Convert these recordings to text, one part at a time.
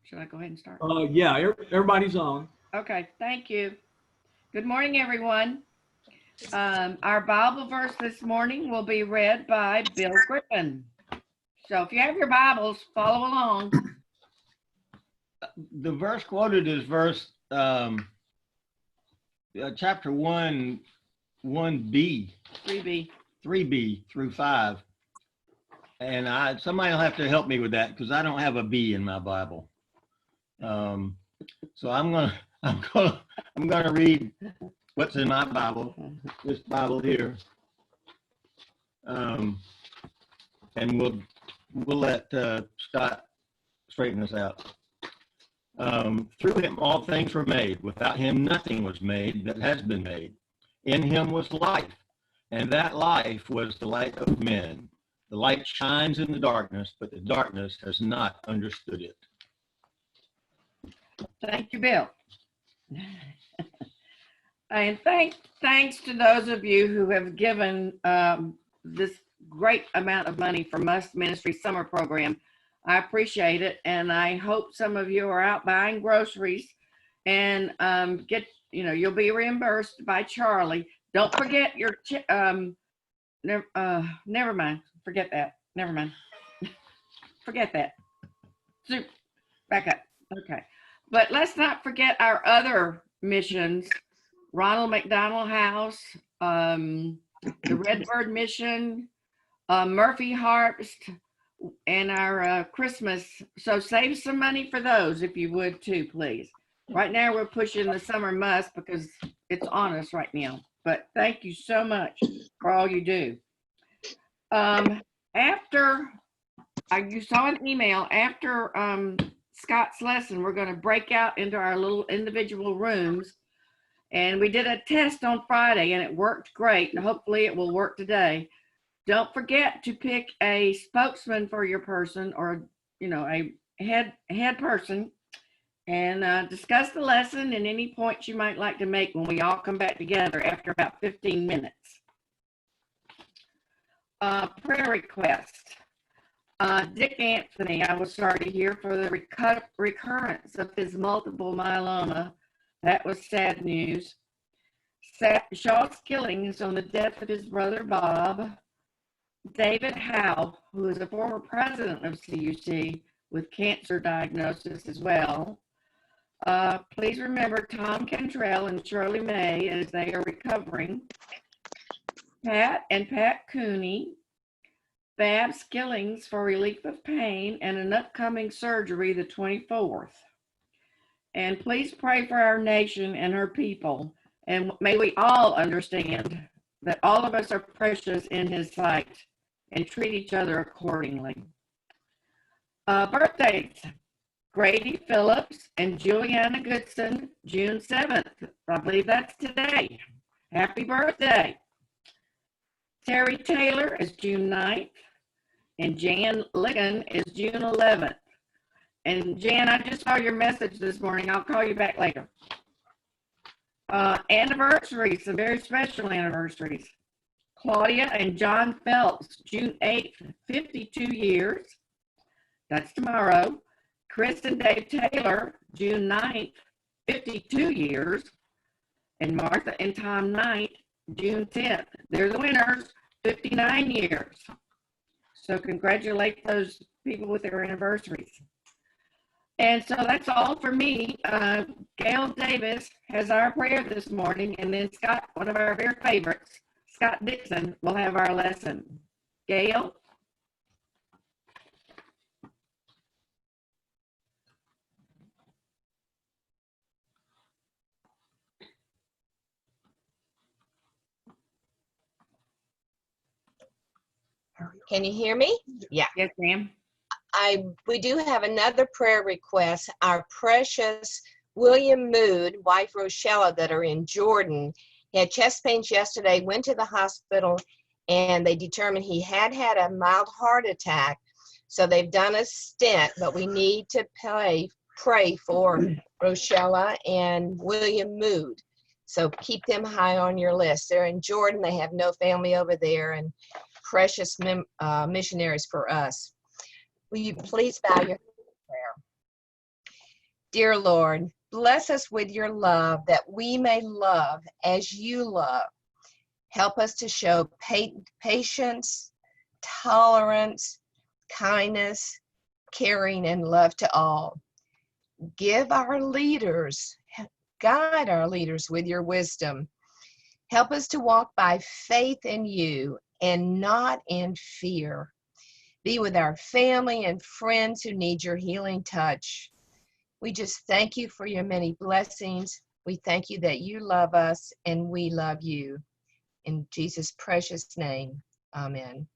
Should I go ahead and start? Yeah, everybody's on. Okay, thank you. Good morning, everyone. Our Bible verse this morning will be read by Bill Griffin. So if you have your Bibles, follow along. The verse quoted is verse chapter 1, 1b, 3b through 5. And somebody will have to help me with that because I don't have a B in my Bible. So I'm gonna read what's in my Bible, this Bible here, and we'll let Scott straighten us out. Through him all things were made. Without him nothing was made that has been made. In him was life, and that life was the light of men. The light shines in the darkness, but the darkness has not understood it. Thank you, Bill. And thanks to those of you who have given this great amount of money for Must Ministry Summer Program. I appreciate it, and I hope some of you are out buying groceries and you'll be reimbursed by Charlie. Don't forget your never mind. Forget that. Never mind. Forget that. Back up. Okay. But let's not forget our other missions. Ronald McDonald House, the Redbird Mission, Murphy Harvest, and our Christmas. So save some money for those if you would too, please. Right now we're pushing the summer must because it's on us right now. But thank you so much for all you do. After you saw an email, after Scott's lesson, we're going to break out into our little individual rooms. And we did a test on Friday and it worked great. And hopefully it will work today. Don't forget to pick a spokesman for your person or, a head person and discuss the lesson and any points you might like to make when we all come back together after about 15 minutes. Prayer request. Dick Anthony, I was sorry to hear for the recurrence of his multiple myeloma. That was sad news. Shaw Skillings on the death of his brother Bob. David Howe, who is a former president of CUC with cancer diagnosis as well. Please remember Tom Cantrell and Shirley May as they are recovering. Pat Cooney, Bab Skillings for relief of pain and an upcoming surgery the 24th. And please pray for our nation and her people. And may we all understand that all of us are precious in his sight and treat each other accordingly. Birthdays. Grady Phillips and Juliana Goodson, June 7th. I believe that's today. Happy birthday. Terry Taylor is June 9th, and Jan Ligon is June 11th. And Jan, I just saw your message this morning. I'll call you back later. Anniversaries, some very special anniversaries. Claudia and John Phelps, June 8th, 52 years. That's tomorrow. Chris and Dave Taylor, June 9th, 52 years. And Martha and Tom Knight, June 10th. They're the winners, 59 years. So congratulate those people with their anniversaries. And so that's all for me. Gail Davis has our prayer this morning, and then Scott, one of our very favorites, Scott Dickson, will have our lesson. Gail? Can you hear me? Yeah. Yes, ma'am. We do have another prayer request. Our precious William Mood, wife Rochella, that are in Jordan, he had chest pains yesterday, went to the hospital, and they determined he had a mild heart attack. So they've done a stent, but we need to pray for Rochella and William Mood. So keep them high on your list. They're in Jordan. They have no family over there, and precious missionaries for us. Will you please bow your head in prayer? Dear Lord, bless us with your love that we may love as you love. Help us to show patience, tolerance, kindness, caring, and love to all. Guide our leaders with your wisdom. Help us to walk by faith in you and not in fear. Be with our family and friends who need your healing touch. We just thank you for your many blessings. We thank you that you love us and we love you. In Jesus' precious name, amen.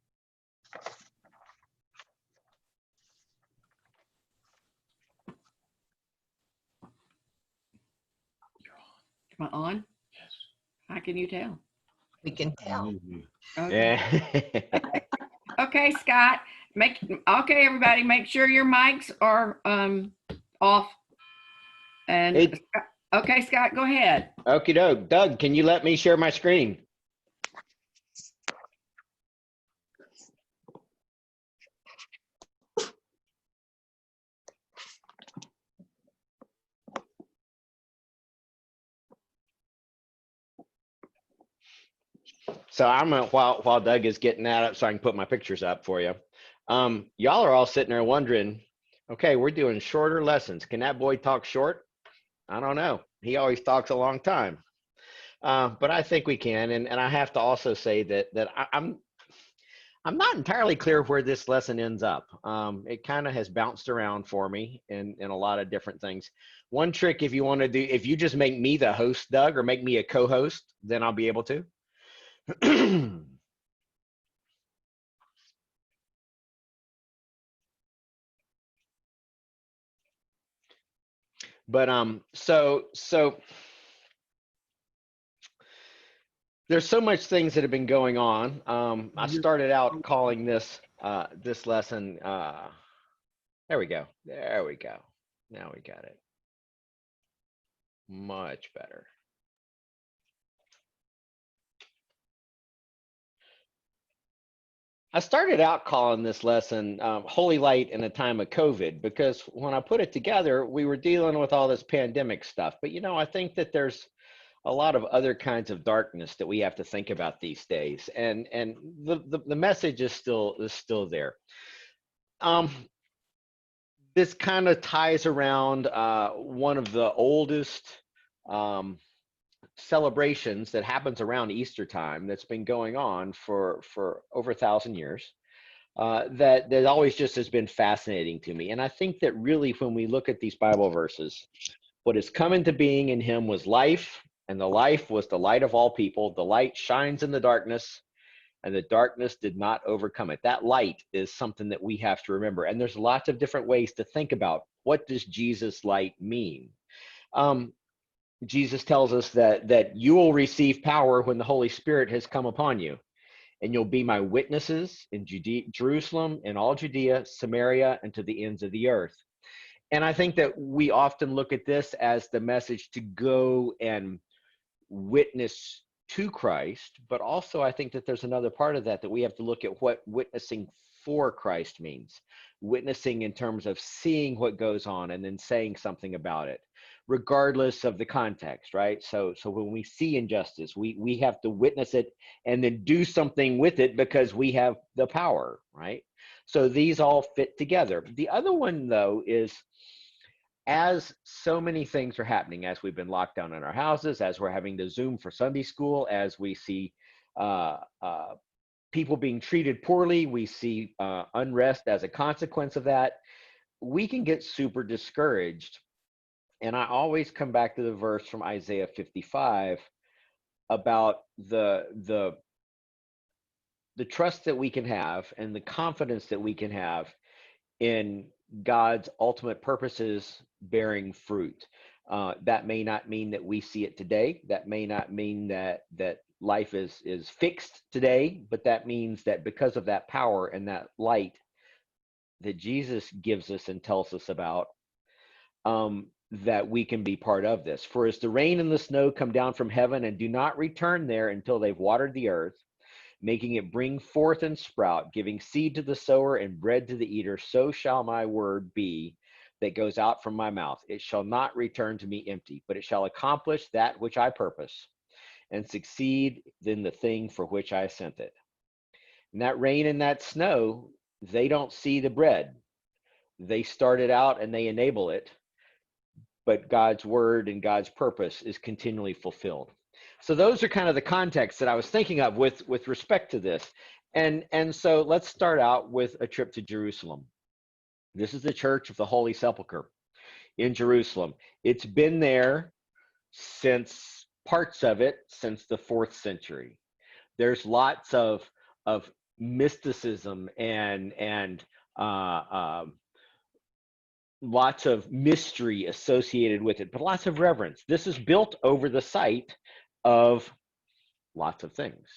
Am I on? Yes. How can you tell? We can tell. Okay. Yeah. Okay, Scott. Okay, everybody, make sure your mics are off. And Hey. okay, Scott, go ahead. Okie doke. Doug, can you let me share my screen? So I'm gonna, while Doug is getting that up so I can put my pictures up for you. Y'all are all sitting there wondering, okay, we're doing shorter lessons. Can that boy talk short? I don't know. He always talks a long time. But I think we can. And I have to also say that I'm not entirely clear where this lesson ends up. It kind of has bounced around for me in a lot of different things. One trick, if you want to do, if you just make me the host, Doug, or make me a co-host, then I'll be able to. But so there's so much things that have been going on. I started out calling this this lesson. There we go. There we go. Now we got it. Much better. I started out calling this lesson Holy Light in a Time of COVID, because when I put it together, we were dealing with all this pandemic stuff. But, you know, I think that there's a lot of other kinds of darkness that we have to think about these days. And the message is still there. This kind of ties around one of the oldest celebrations that happens around Easter time that's been going on for over 1,000 years. That always just has been fascinating to me. And I think that really when we look at these Bible verses, what has come into being in him was life, and the life was the light of all people. The light shines in the darkness, and the darkness did not overcome it. That light is something that we have to remember. And there's lots of different ways to think about, what does Jesus' light mean? Jesus tells us that you will receive power when the Holy Spirit has come upon you, and you'll be my witnesses in Jerusalem, in all Judea, Samaria, and to the ends of the earth. And I think that we often look at this as the message to go and witness to Christ, but also I think that there's another part of that we have to look at what witnessing for Christ means. Witnessing in terms of seeing what goes on and then saying something about it, regardless of the context, right? So when we see injustice, we have to witness it and then do something with it because we have the power, right? So these all fit together. The other one, though, is as so many things are happening, as we've been locked down in our houses, as we're having to Zoom for Sunday school, as we see people being treated poorly, we see unrest as a consequence of that, we can get super discouraged. And I always come back to the verse from Isaiah 55 about the trust that we can have and the confidence that we can have in God's ultimate purposes bearing fruit. That may not mean that we see it today. That may not mean that life is fixed today, but that means that because of that power and that light that Jesus gives us and tells us about, that we can be part of this. For as the rain and the snow come down from heaven and do not return there until they've watered the earth, making it bring forth and sprout, giving seed to the sower and bread to the eater, so shall my word be that goes out from my mouth. It shall not return to me empty, but it shall accomplish that which I purpose and succeed in the thing for which I sent it. And that rain and that snow, they don't see the bread. They start it out and they enable it, but God's word and God's purpose is continually fulfilled. So those are kind of the context that I was thinking of with respect to this. And so let's start out with a trip to Jerusalem. This is the Church of the Holy Sepulchre in Jerusalem. It's been there since parts of it since the 4th century. There's lots of mysticism and lots of mystery associated with it, but lots of reverence. This is built over the site of lots of things.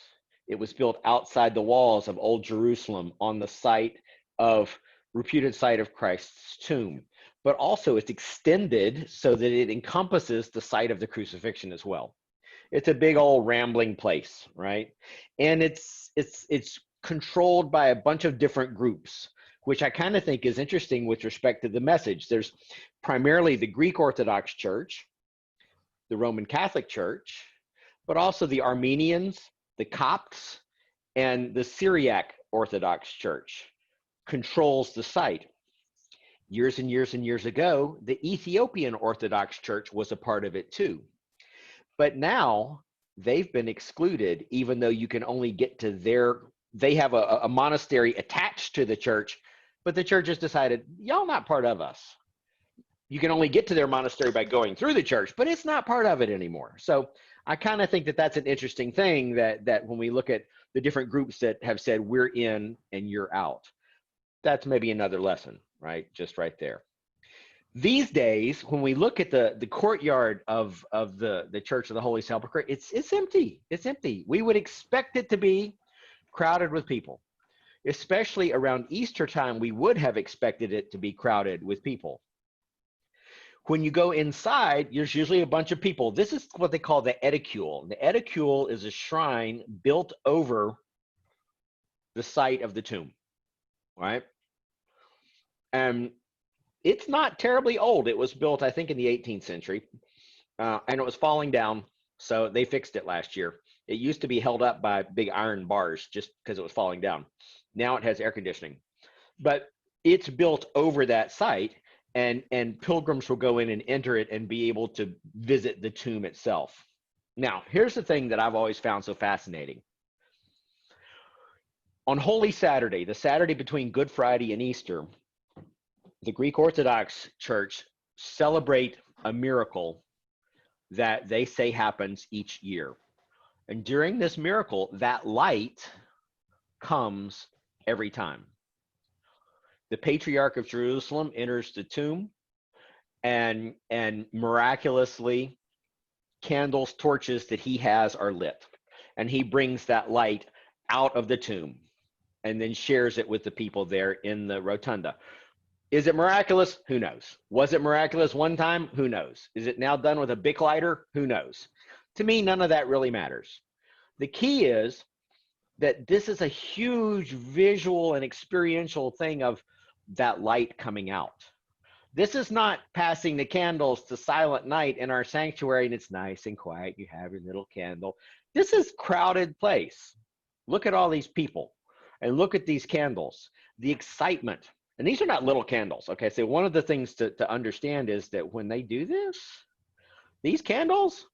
It was built outside the walls of Old Jerusalem on the reputed site of Christ's tomb, but also it's extended so that it encompasses the site of the crucifixion as well. It's a big old rambling place, right? And it's controlled by a bunch of different groups, which I kind of think is interesting with respect to the message. There's primarily the Greek Orthodox Church, the Roman Catholic Church, but also the Armenians, the Copts, and the Syriac Orthodox Church controls the site. Years and years and years ago, the Ethiopian Orthodox Church was a part of it too. But now they've been excluded, even though you can only get to they have a monastery attached to the church, but the church has decided, y'all not part of us. You can only get to their monastery by going through the church, but it's not part of it anymore. So I kind of think that that's an interesting thing that when we look at the different groups that have said we're in and you're out, that's maybe another lesson, right? Just right there. These days, when we look at the courtyard of the Church of the Holy Sepulchre, it's empty. It's empty. We would expect it to be crowded with people, especially around Easter time. We would have expected it to be crowded with people. When you go inside, there's usually a bunch of people. This is what they call the edicule. The edicule is a shrine built over the site of the tomb, right? And it's not terribly old. It was built, I think, in the 18th century, and it was falling down, so they fixed it last year. It used to be held up by big iron bars just because it was falling down. Now it has air conditioning, but it's built over that site, and pilgrims will go in and enter it and be able to visit the tomb itself. Now, here's the thing that I've always found so fascinating. On Holy Saturday, the Saturday between Good Friday and Easter, the Greek Orthodox Church celebrate a miracle that they say happens each year. And during this miracle, that light comes every time. The Patriarch of Jerusalem enters the tomb, and miraculously, candles, torches that he has are lit. And he brings that light out of the tomb and then shares it with the people there in the rotunda. Is it miraculous? Who knows? Was it miraculous one time? Who knows? Is it now done with a Bic lighter? Who knows? To me, none of that really matters. The key is that this is a huge visual and experiential thing of that light coming out. This is not passing the candles to silent night in our sanctuary and it's nice and quiet. You have your little candle. This is a crowded place. Look at all these people and look at these candles, the excitement. And these are not little candles, okay? So one of the things to understand is that when they do this, these candles,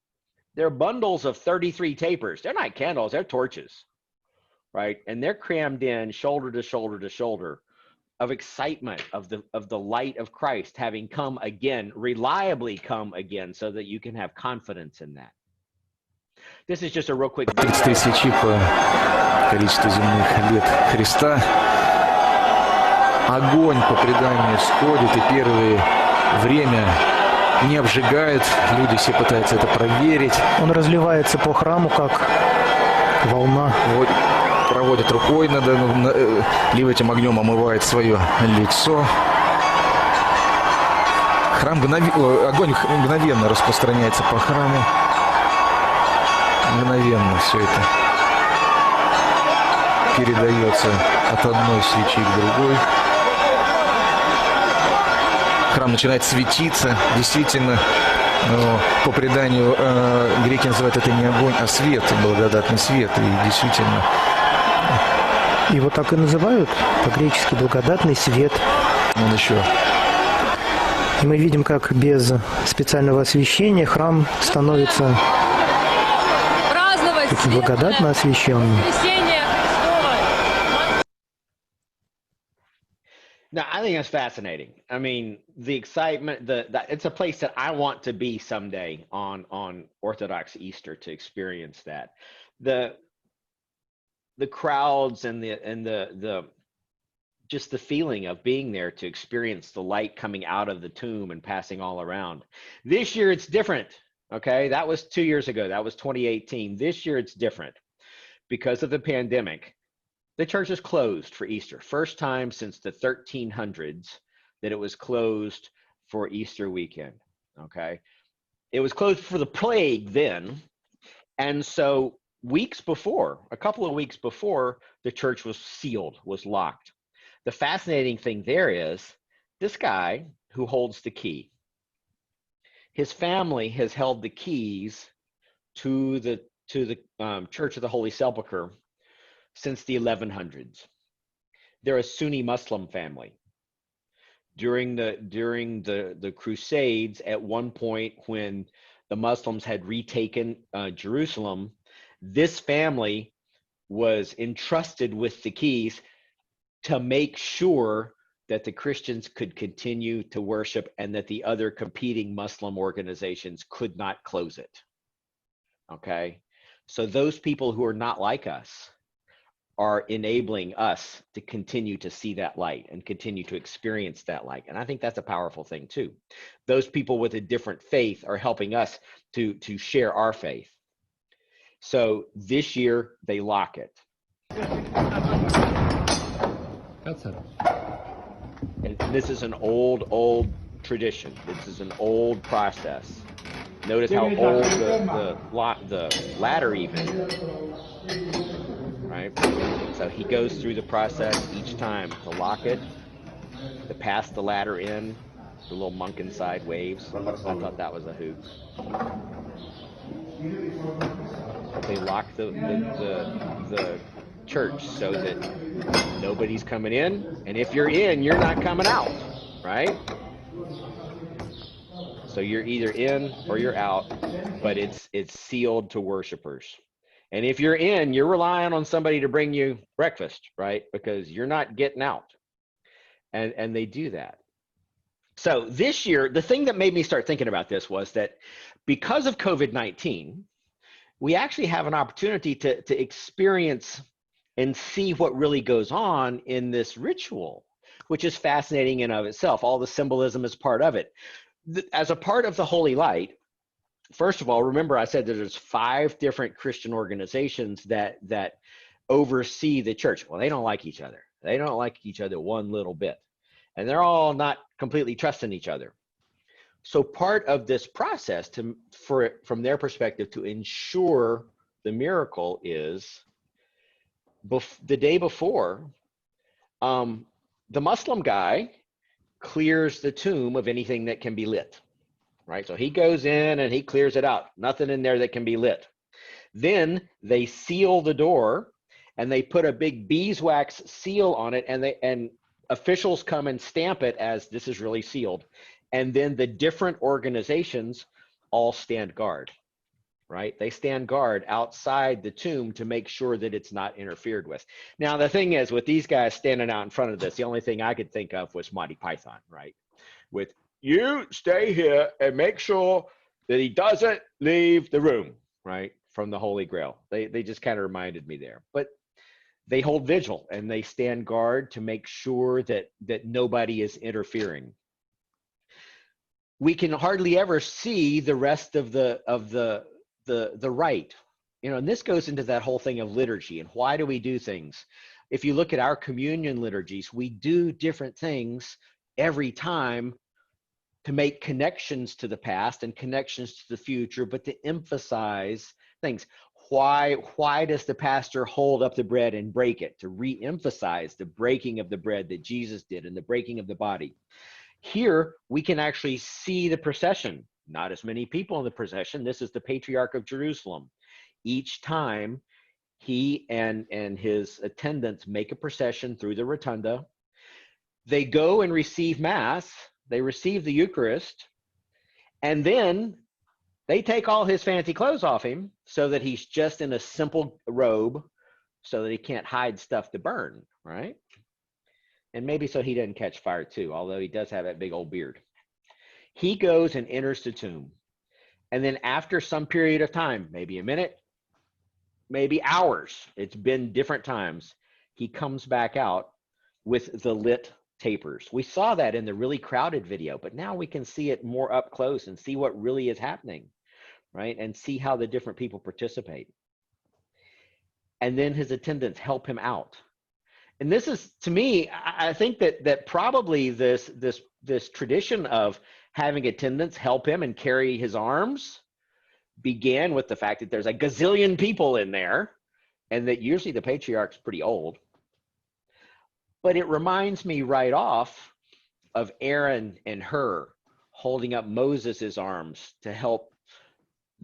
they're bundles of 33 tapers. They're not candles, they're torches, right? And they're crammed in shoulder to shoulder to shoulder of excitement of the light of Christ having come again, reliably come again, so that you can have confidence in that. This is just a real quick video. Тысячи по количеству земных лет Христа. Огонь, по преданию, сходит, и первое время не обжигает. Люди все пытаются это проверить. Он разливается по храму, как волна. Вот, проводит рукой, либо этим огнем омывает свое лицо. Огонь мгновенно распространяется по храму. Мгновенно все это передается от одной свечи к другой. храм начинает светиться. Действительно, по преданию, греки называют это не огонь, а свет, благодатный свет. И действительно... Его так и называют, по-гречески благодатный свет. Он еще... И мы видим, как без специального освещения храм становится таким благодатно освещенным. No, I think that's fascinating. I mean, the excitement, it's a place that I want to be someday on Orthodox Easter to experience that. The crowds and the just the feeling of being there to experience the light coming out of the tomb and passing all around. This year it's different. Okay, that was 2 years ago. That was 2018. This year it's different because of the pandemic. The church is closed for Easter. First time since the 1300s that it was closed for Easter weekend. Okay, it was closed for the plague then, and so a couple of weeks before, the church was sealed, was locked. The fascinating thing there is this guy who holds the key. His family has held the keys to the Church of the Holy Sepulchre since the 1100s. They're a Sunni Muslim family. During the Crusades, at one point when the Muslims had retaken Jerusalem, this family was entrusted with the keys to make sure that the Christians could continue to worship and that the other competing Muslim organizations could not close it. Okay, so those people who are not like us are enabling us to continue to see that light and continue to experience that light. And I think that's a powerful thing too. Those people with a different faith are helping us to share our faith. So this year they lock it. And this is an old tradition. This is an old process. Notice how old the ladder even, right? So he goes through the process each time to lock it, to pass the ladder in. The little monk inside waves. I thought that was a hoot. They lock the church so that nobody's coming in, and if you're in, you're not coming out, right? So you're either in or you're out, but it's sealed to worshipers. And if you're in, you're relying on somebody to bring you breakfast, right? Because you're not getting out. And they do that. So this year, the thing that made me start thinking about this was that because of COVID-19, we actually have an opportunity to experience and see what really goes on in this ritual, which is fascinating in of itself. All the symbolism is part of it. As a part of the Holy Light, first of all, remember I said that there's 5 different Christian organizations that oversee the church. Well, they don't like each other. They don't like each other one little bit. And they're all not completely trusting each other. So part of this process from their perspective to ensure the miracle is the day before, the Muslim guy clears the tomb of anything that can be lit, right? So he goes in and he clears it out. Nothing in there that can be lit. Then they seal the door and they put a big beeswax seal on it, and officials come and stamp it as this is really sealed. And then the different organizations all stand guard, right? They stand guard outside the tomb to make sure that it's not interfered with. Now, the thing is, with these guys standing out in front of this, the only thing I could think of was Monty Python, right? With, you stay here and make sure that he doesn't leave the room, right? From the Holy Grail. They just kind of reminded me there. But they hold vigil and they stand guard to make sure that nobody is interfering. We can hardly ever see the rest of the rite, you know, and this goes into that whole thing of liturgy and why do we do things. If you look at our communion liturgies, we do different things every time to make connections to the past and connections to the future, but to emphasize things. Why does the pastor hold up the bread and break it? To re-emphasize the breaking of the bread that Jesus did and the breaking of the body. Here, we can actually see the procession. Not as many people in the procession. This is the Patriarch of Jerusalem. Each time, he and his attendants make a procession through the rotunda. They go and receive Mass. They receive the Eucharist. And then they take all his fancy clothes off him so that he's just in a simple robe so that he can't hide stuff to burn, right? And maybe so he doesn't catch fire too, although he does have that big old beard. He goes and enters the tomb. And then after some period of time, maybe a minute, maybe hours, it's been different times, he comes back out with the lit tapers. We saw that in the really crowded video, but now we can see it more up close and see what really is happening, right? And see how the different people participate. And then his attendants help him out. And this is, to me, I think that probably this tradition of having attendants help him and carry his arms began with the fact that there's a gazillion people in there, and that usually the patriarch's pretty old. But it reminds me right off of Aaron and Hur holding up Moses's arms to help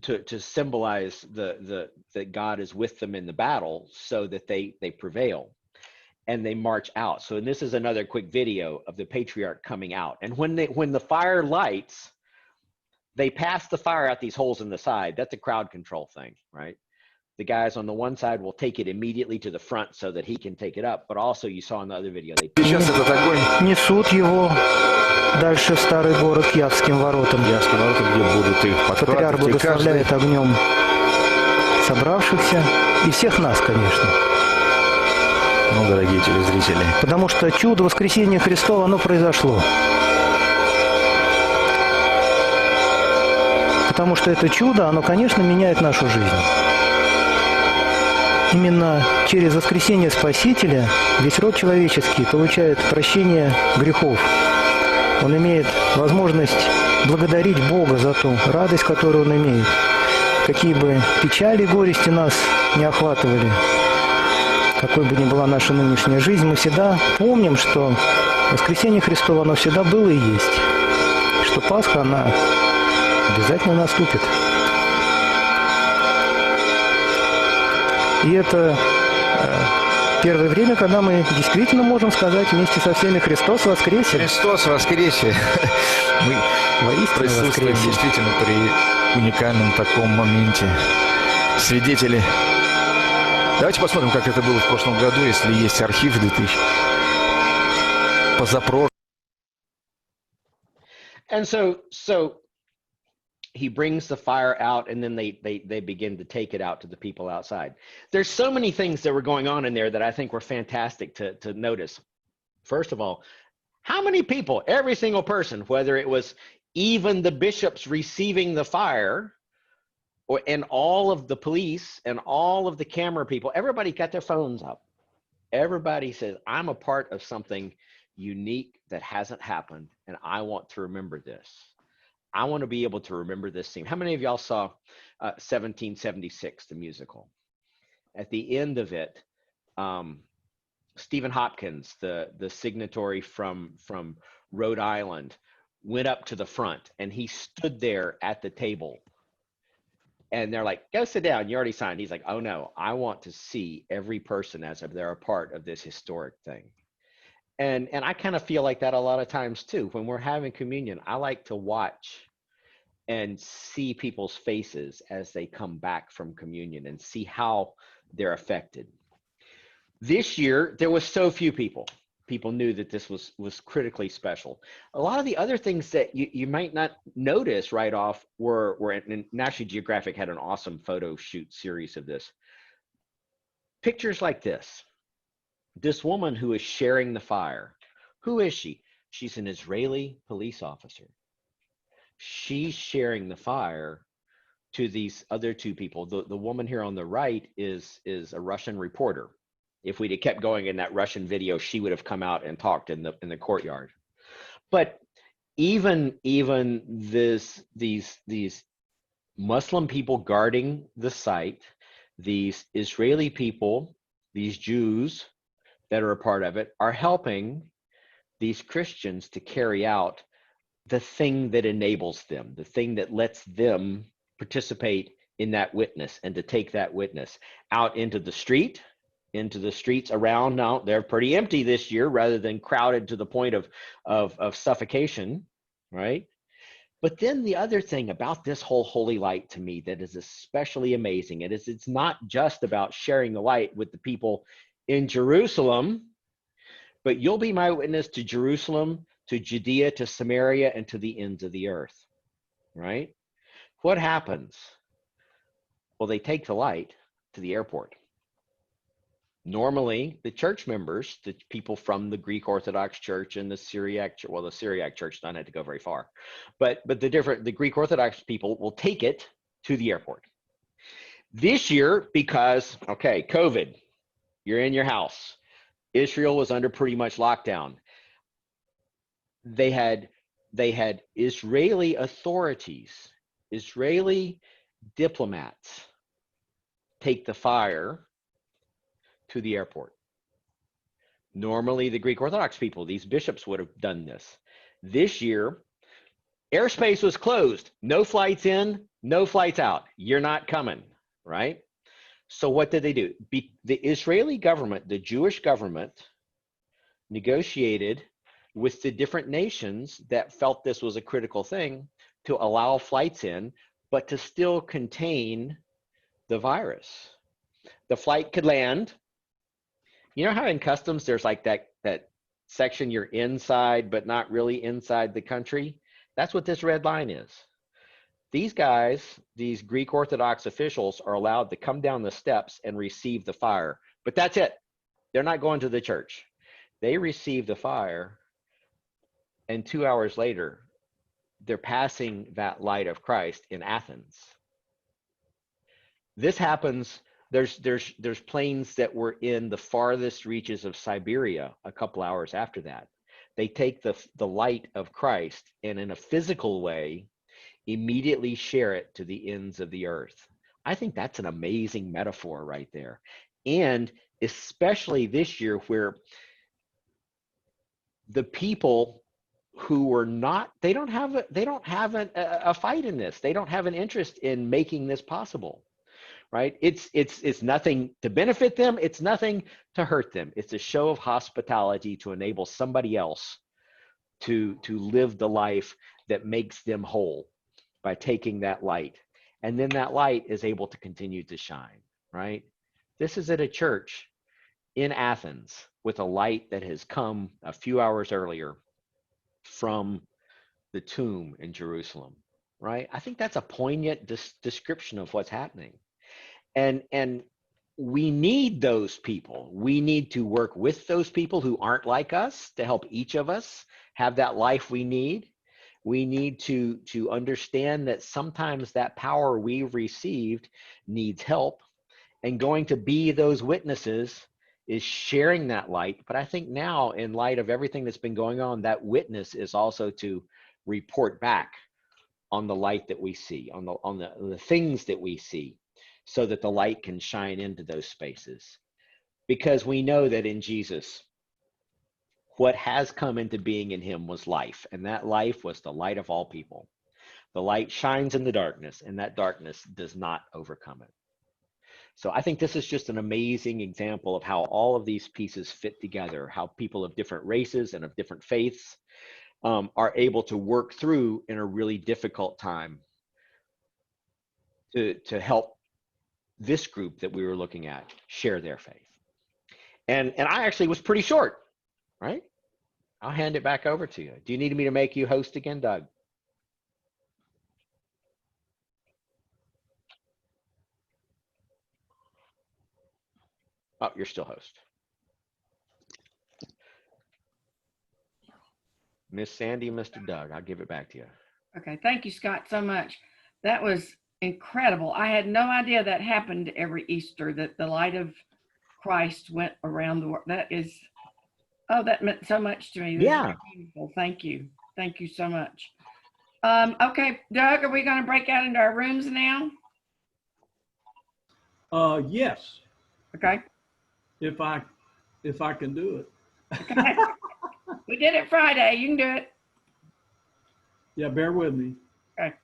to symbolize that God is with them in the battle so that they prevail. And they march out. So this is another quick video of the patriarch coming out. And when the fire lights, they pass the fire out these holes in the side. That's a crowd control thing, right? The guys on the one side will take it immediately to the front so that he can take it up. But also, you saw in the other video, they Сейчас этот огонь. Несут его дальше в старый город к Явским воротам. Явские ворота, где будут их Патриарх подхватывать. И каждый... благословляет огнем собравшихся и всех нас, конечно. Ну, дорогие телезрители. Потому что чудо воскресения Христова, оно произошло. Потому что это чудо, оно, конечно, меняет нашу жизнь. Именно через воскресение Спасителя весь род человеческий получает прощение грехов. Он имеет возможность благодарить Бога за ту радость, которую он имеет. Какие бы печали и горести нас не охватывали, какой бы ни была наша нынешняя жизнь, мы всегда помним, что воскресение Христово, оно всегда было и есть. Что Пасха, она обязательно наступит. И это первое время, когда мы действительно можем сказать вместе со всеми «Христос воскресе». Христос воскресе. Мы Воистину присутствуем воскресе. действительно при уникальном таком моменте. Свидетели. Давайте посмотрим, как это было в прошлом году, если есть архив 2000. Позапрошлый. And so he brings the fire out, and then they begin to take it out to the people outside. There's so many things that were going on in there that I think were fantastic to notice. First of all, how many people, every single person, whether it was even the bishops receiving the fire, and all of the police and all of the camera people, everybody got their phones up. Everybody says, I'm a part of something unique that hasn't happened, and I want to remember this. I want to be able to remember this scene. How many of y'all saw 1776, the musical? At the end of it, Stephen Hopkins, the signatory from Rhode Island, went up to the front, and he stood there at the table. And they're like, go sit down, you already signed. He's like, oh no, I want to see every person as if they're a part of this historic thing. And I kind of feel like that a lot of times too. When we're having communion, I like to watch and see people's faces as they come back from communion and see how they're affected. This year, there was so few people. People knew that this was critically special. A lot of the other things that you might not notice right off were and National Geographic had an awesome photo shoot series of this. Pictures like this. This woman who is sharing the fire. Who is she? She's an Israeli police officer. She's sharing the fire to these other two people. The woman here on the right is a Russian reporter. If we'd have kept going in that Russian video, she would have come out and talked in the courtyard. But even these Muslim people guarding the site, these Israeli people, these Jews that are a part of it, are helping these Christians to carry out the thing that enables them, the thing that lets them participate in that witness and to take that witness out into the streets around. Now they're pretty empty this year rather than crowded to the point of suffocation, right? But then the other thing about this whole holy light to me that is especially amazing, it's not just about sharing the light with the people in Jerusalem, but you'll be my witness to Jerusalem, to Judea, to Samaria, and to the ends of the earth, right? What happens? Well, they take the light to the airport. Normally, the church members, the people from the Greek Orthodox Church and the Syriac, well, the Syriac Church don't have to go very far, but the Greek Orthodox people will take it to the airport. This year, because, okay, COVID, you're in your house. Israel was under pretty much lockdown. They had Israeli authorities, Israeli diplomats take the fire to the airport. Normally, the Greek Orthodox people, these bishops would have done this. This year, airspace was closed. No flights in, no flights out. You're not coming, right? So what did they do? The Israeli government, the Jewish government, negotiated with the different nations that felt this was a critical thing to allow flights in, but to still contain the virus. The flight could land. You know how in customs there's like that section you're inside but not really inside the country? That's what this red line is. These guys, these Greek Orthodox officials, are allowed to come down the steps and receive the fire, but that's it. They're not going to the church. They receive the fire, and 2 hours later they're passing that light of Christ in Athens. This happens. There's planes that were in the farthest reaches of Siberia a couple hours after that. They take the light of Christ and in a physical way immediately share it to the ends of the earth. I think that's an amazing metaphor right there. And especially this year where the people who were not, they don't have a fight in this. They don't have an interest in making this possible. Right? It's nothing to benefit them. It's nothing to hurt them. It's a show of hospitality to enable somebody else to live the life that makes them whole by taking that light. And then that light is able to continue to shine, right? This is at a church in Athens with a light that has come a few hours earlier from the tomb in Jerusalem, right? I think that's a poignant description of what's happening. And we need those people. We need to work with those people who aren't like us to help each of us have that life we need. We need to understand that sometimes that power we've received needs help, and going to be those witnesses is sharing that light. But I think now, in light of everything that's been going on, that witness is also to report back on the light that we see, on the things that we see, so that the light can shine into those spaces. Because we know that in Jesus, what has come into being in him was life, and that life was the light of all people. The light shines in the darkness, and that darkness does not overcome it. So I think this is just an amazing example of how all of these pieces fit together, how people of different races and of different faiths are able to work through in a really difficult time to help this group that we were looking at share their faith. And I actually was pretty short, right? I'll hand it back over to you. Do you need me to make you host again, Doug? Oh, you're still host. Miss Sandy, Mr. Doug, I'll give it back to you. Okay, thank you, Scott, so much. That was incredible. I had no idea that happened every Easter, that the light of Christ went around the world. That meant so much to me. Yeah. Beautiful. Thank you. Thank you so much. Okay, Doug, are we going to break out into our rooms now? Yes, Okay. if I can do it. Okay. We did it Friday. You can do it. Yeah, bear with me. Okay.